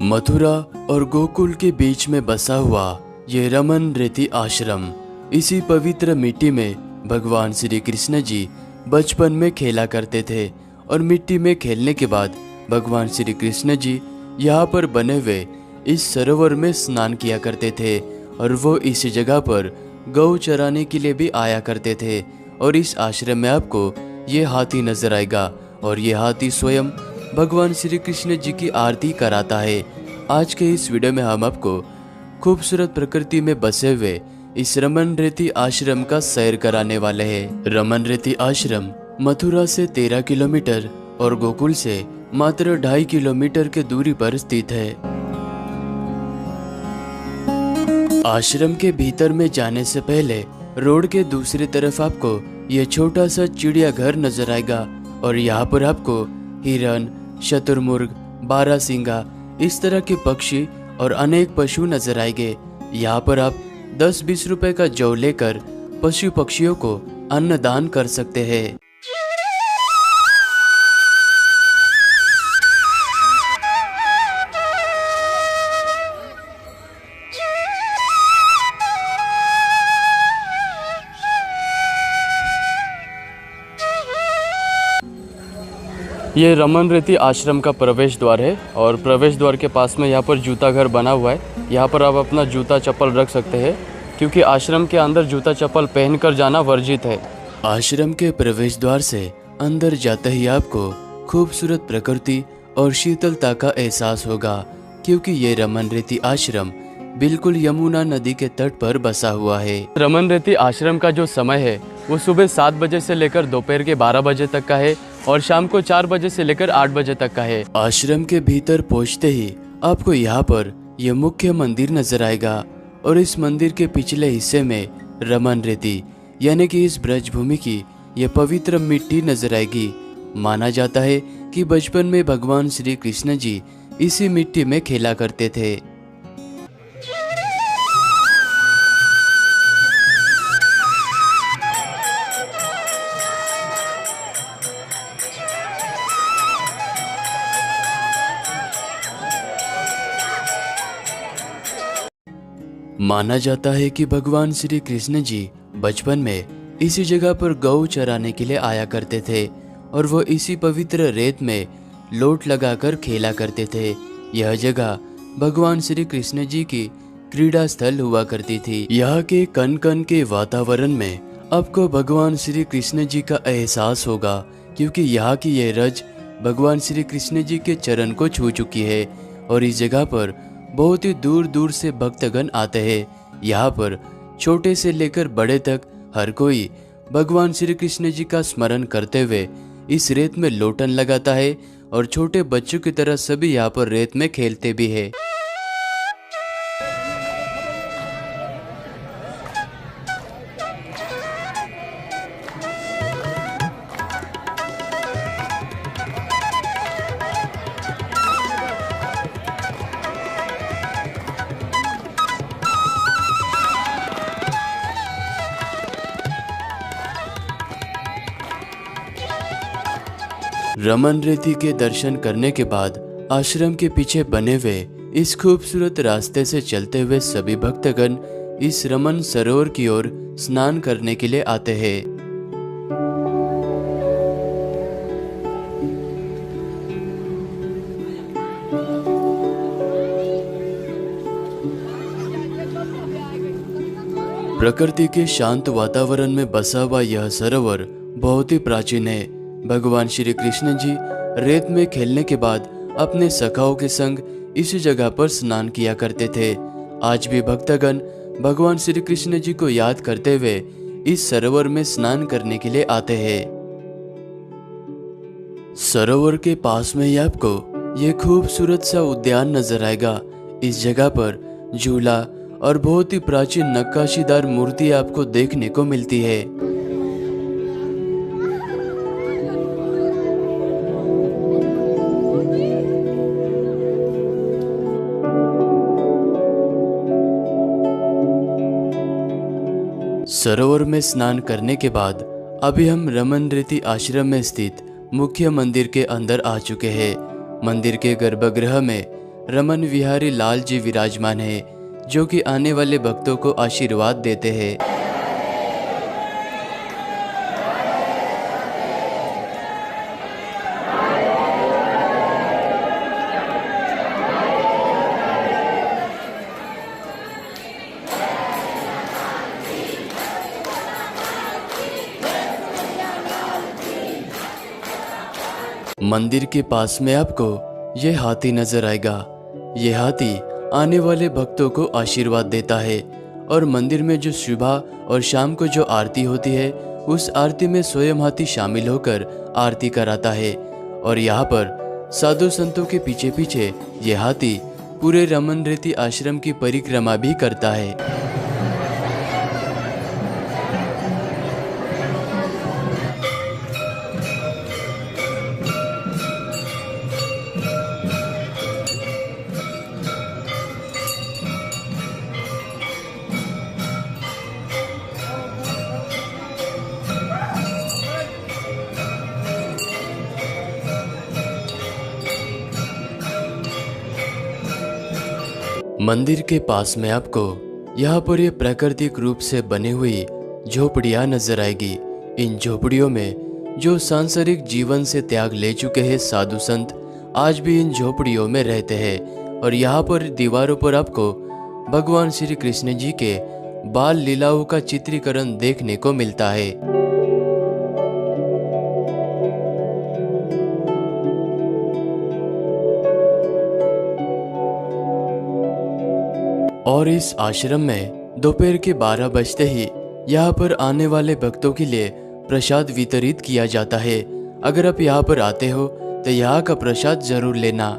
मथुरा और गोकुल के बीच में बसा हुआ ये रमन रेती आश्रम, इसी पवित्र मिट्टी में भगवान श्री कृष्ण जी बचपन में खेला करते थे। और मिट्टी में खेलने के बाद भगवान श्री कृष्ण जी यहाँ पर बने हुए इस सरोवर में स्नान किया करते थे। और वो इस जगह पर गौ चराने के लिए भी आया करते थे। और इस आश्रम में आपको ये हाथी नजर आएगा और ये हाथी स्वयं भगवान श्री कृष्ण जी की आरती कराता है। आज के इस वीडियो में हम आपको खूबसूरत प्रकृति में बसे हुए इस रमन रेती आश्रम का सैर कराने वाले हैं। रमन रेती आश्रम मथुरा से 13 किलोमीटर और गोकुल से मात्र 2.5 किलोमीटर के दूरी पर स्थित है। आश्रम के भीतर में जाने से पहले रोड के दूसरी तरफ आपको ये छोटा सा चिड़ियाघर नजर आएगा और यहाँ पर आपको हिरन, शतुरमुर्ग, बारहसिंगा इस तरह के पक्षी और अनेक पशु नजर आएंगे। यहाँ पर आप 10-20 रुपए का जौ लेकर पशु पक्षियों को अन्नदान कर सकते हैं। ये रमन रेती आश्रम का प्रवेश द्वार है और प्रवेश द्वार के पास में यहाँ पर जूता घर बना हुआ है। यहाँ पर आप अपना जूता चप्पल रख सकते हैं क्योंकि आश्रम के अंदर जूता चप्पल पहनकर जाना वर्जित है। आश्रम के प्रवेश द्वार से अंदर जाते ही आपको खूबसूरत प्रकृति और शीतलता का एहसास होगा क्योंकि ये रमन रेती आश्रम बिल्कुल यमुना नदी के तट पर बसा हुआ है। रमन रेती आश्रम का जो समय है वो सुबह 7 बजे से लेकर दोपहर के 12 बजे तक का है और शाम को 4 बजे से लेकर 8 बजे तक का है। आश्रम के भीतर पहुंचते ही आपको यहाँ पर यह मुख्य मंदिर नजर आएगा और इस मंदिर के पिछले हिस्से में रमन रेती यानी कि इस ब्रजभूमि की यह पवित्र मिट्टी नजर आएगी। माना जाता है कि बचपन में भगवान श्री कृष्ण जी इसी मिट्टी में खेला करते थे। माना जाता है कि भगवान श्री कृष्ण जी बचपन में इसी जगह पर गौ चराने के लिए आया करते थे और वो इसी पवित्र रेत में लोट लगाकर खेला करते थे। यह जगह भगवान श्री कृष्ण जी की क्रीड़ा स्थल हुआ करती थी। यहाँ के कण कण के वातावरण में आपको भगवान श्री कृष्ण जी का एहसास होगा क्योंकि यहाँ की यह रज भगवान श्री कृष्ण जी के चरण को छू चुकी है। और इस जगह पर बहुत ही दूर दूर से भक्तगण आते हैं। यहाँ पर छोटे से लेकर बड़े तक हर कोई भगवान श्री कृष्ण जी का स्मरण करते हुए इस रेत में लोटन लगाता है और छोटे बच्चों की तरह सभी यहाँ पर रेत में खेलते भी है। रमन रेती के दर्शन करने के बाद आश्रम के पीछे बने हुए इस खूबसूरत रास्ते से चलते हुए सभी भक्तगण इस रमन सरोवर की ओर स्नान करने के लिए आते हैं। प्रकृति के शांत वातावरण में बसा हुआ यह सरोवर बहुत ही प्राचीन है। भगवान श्री कृष्ण जी रेत में खेलने के बाद अपने सखाओं के संग इसी जगह पर स्नान किया करते थे। आज भी भक्तगण भगवान श्री कृष्ण जी को याद करते हुए इस सरोवर में स्नान करने के लिए आते हैं। सरोवर के पास में ही आपको ये खूबसूरत सा उद्यान नजर आएगा। इस जगह पर झूला और बहुत ही प्राचीन नक्काशीदार मूर्ति आपको देखने को मिलती है। सरोवर में स्नान करने के बाद अभी हम रमन रेती आश्रम में स्थित मुख्य मंदिर के अंदर आ चुके हैं। मंदिर के गर्भगृह में रमन विहारी लाल जी विराजमान है, जो कि आने वाले भक्तों को आशीर्वाद देते हैं। मंदिर के पास में आपको ये हाथी नजर आएगा। ये हाथी आने वाले भक्तों को आशीर्वाद देता है और मंदिर में जो सुबह और शाम को जो आरती होती है, उस आरती में स्वयं हाथी शामिल होकर आरती कराता है। और यहाँ पर साधु संतों के पीछे पीछे ये हाथी पूरे रमन रेती आश्रम की परिक्रमा भी करता है। मंदिर के पास में आपको यहाँ पर ये प्राकृतिक रूप से बनी हुई झोपड़ियाँ नजर आएगी। इन झोपड़ियों में जो सांसारिक जीवन से त्याग ले चुके हैं साधु संत आज भी इन झोपड़ियों में रहते हैं। और यहाँ पर दीवारों पर आपको भगवान श्री कृष्ण जी के बाल लीलाओं का चित्रीकरण देखने को मिलता है। और इस आश्रम में दोपहर के 12 बजते ही यहाँ पर आने वाले भक्तों के लिए प्रसाद वितरित किया जाता है। अगर आप यहाँ पर आते हो तो यहाँ का प्रसाद जरूर लेना।